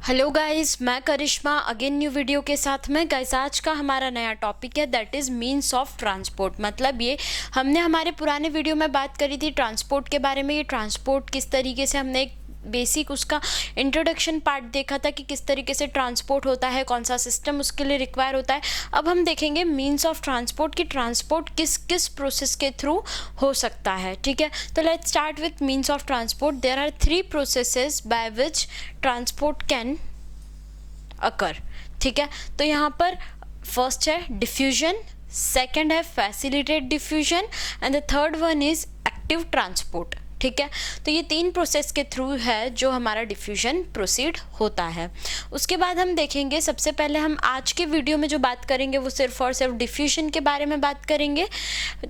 Hello guys, मैं करिश्मा again new video के साथ में। गाइस आज का हमारा नया टॉपिक है that is means of transport. मतलब ये हमने हमारे पुराने वीडियो में बात करी थी ट्रांसपोर्ट के बारे में। ये ट्रांसपोर्ट किस तरीके से, हमने एक बेसिक उसका इंट्रोडक्शन पार्ट देखा था कि किस तरीके से ट्रांसपोर्ट होता है, कौन सा सिस्टम उसके लिए रिक्वायर होता है। अब हम देखेंगे मीन्स ऑफ ट्रांसपोर्ट कि ट्रांसपोर्ट किस किस प्रोसेस के थ्रू हो सकता है। ठीक है, तो let's start with means of transport. There are 3 processes by which transport can occur. ठीक है, तो यहाँ पर फर्स्ट है डिफ्यूजन, सेकंड है facilitated diffusion and the third one is active transport. ठीक है, तो ये 3 प्रोसेस के थ्रू है जो हमारा डिफ्यूजन प्रोसीड होता है। उसके बाद हम देखेंगे, सबसे पहले हम आज के वीडियो में जो बात करेंगे वो सिर्फ और सिर्फ डिफ्यूजन के बारे में बात करेंगे।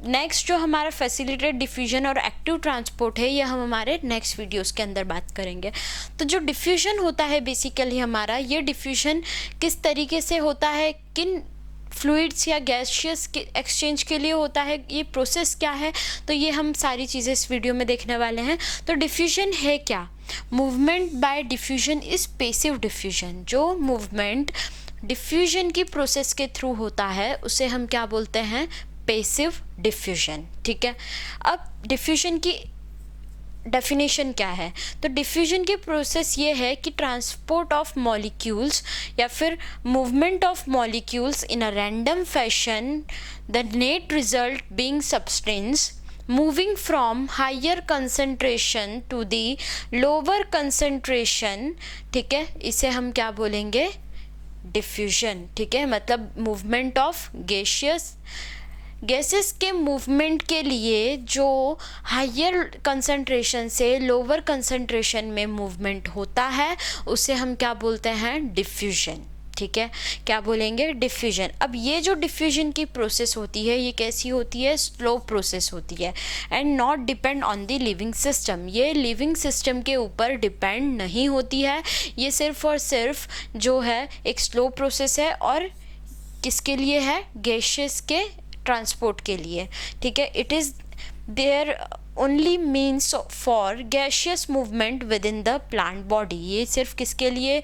नेक्स्ट जो हमारा फैसिलिटेड डिफ्यूजन और एक्टिव ट्रांसपोर्ट है ये हम हमारे नेक्स्ट वीडियोस के अंदर बात करेंगे। तो जो डिफ्यूजन होता है बेसिकली हमारा, ये डिफ्यूजन किस तरीके से होता है, किन फ्लूइड्स या गैसियस के एक्सचेंज के लिए होता है, ये प्रोसेस क्या है, तो ये हम सारी चीज़ें इस वीडियो में देखने वाले हैं। तो डिफ्यूजन है क्या? Movement by diffusion is passive diffusion. जो मूवमेंट डिफ्यूजन की प्रोसेस के थ्रू होता है उसे हम क्या बोलते हैं? Passive diffusion. ठीक है, अब डिफ्यूजन की डेफिनेशन क्या है? तो डिफ्यूजन की प्रोसेस ये है कि ट्रांसपोर्ट ऑफ मॉलिक्यूल्स या फिर movement of molecules in a random fashion, the net result being substance moving from higher concentration to the lower concentration। ठीक है, इसे हम क्या बोलेंगे? डिफ्यूजन। ठीक है, मतलब मूवमेंट ऑफ गैसेस के मूवमेंट के लिए जो हायर कंसंट्रेशन से लोअर कंसंट्रेशन में मूवमेंट होता है उसे हम क्या बोलते हैं? डिफ्यूजन। ठीक है, क्या बोलेंगे? डिफ्यूजन। अब ये जो डिफ्यूजन की प्रोसेस होती है ये कैसी होती है? स्लो प्रोसेस होती है and not depend on the living system. ये लिविंग सिस्टम के ऊपर डिपेंड नहीं होती है, ये सिर्फ और सिर्फ जो है एक स्लो प्रोसेस है। और किसके लिए है? गैसेस के ट्रांसपोर्ट के लिए। ठीक है, it is there only means for gaseous movement within the plant body. ये सिर्फ किसके लिए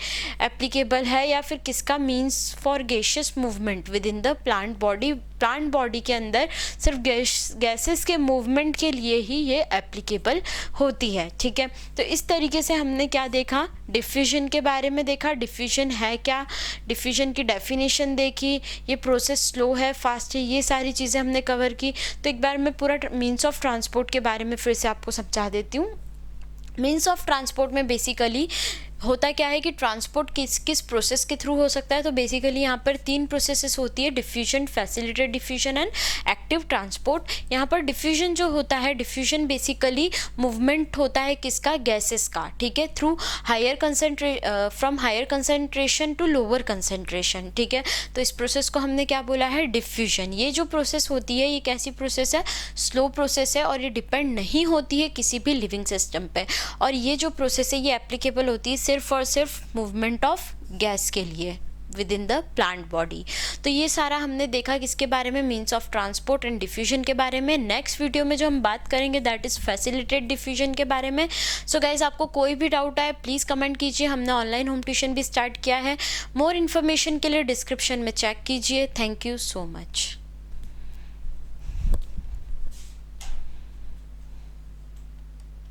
एप्लीकेबल है या फिर किसका means for gaseous movement within the plant body? Plant body के अंदर सिर्फ गैसेस के मूवमेंट के लिए ही ये एप्लीकेबल होती है। ठीक है, तो इस तरीके से हमने क्या देखा? डिफ्यूजन के बारे में देखा, डिफ्यूजन है क्या, डिफ्यूजन की डेफिनेशन देखी, ये प्रोसेस स्लो है फास्ट है, ये सारी चीज़ें हमने कवर की। तो एक बार मैं पूरा मीन्स ऑफ ट्रांसपोर्ट के बारे में फिर से आपको समझा देती हूँ। मीन्स ऑफ ट्रांसपोर्ट में बेसिकली होता क्या है कि ट्रांसपोर्ट किस किस प्रोसेस के थ्रू हो सकता है। तो बेसिकली यहाँ पर 3 प्रोसेसेस होती है, diffusion, facilitated diffusion and active transport. यहाँ पर डिफ्यूजन जो होता है, डिफ्यूजन बेसिकली मूवमेंट होता है किसका? गैसेस का। ठीक है, through from higher concentration to lower concentration. ठीक है, तो इस प्रोसेस को हमने क्या बोला है? डिफ्यूजन। ये जो प्रोसेस होती है ये कैसी प्रोसेस है? स्लो प्रोसेस है और ये डिपेंड नहीं होती है किसी भी लिविंग सिस्टम पे। और ये जो प्रोसेस है ये एप्लीकेबल होती है सिर्फ और सिर्फ मूवमेंट ऑफ गैस के लिए with in the plant body. तो ये सारा हमने देखा किसके बारे में? Means of transport and diffusion के बारे में। नेक्स्ट वीडियो में जो हम बात करेंगे दैट इज़ फैसिलिटेड डिफ्यूजन के बारे में। सो गाइज, आपको कोई भी डाउट आए प्लीज़ कमेंट कीजिए। हमने ऑनलाइन होम ट्यूशन भी स्टार्ट किया है, मोर इन्फॉर्मेशन के लिए डिस्क्रिप्शन में चेक कीजिए। Thank you so much.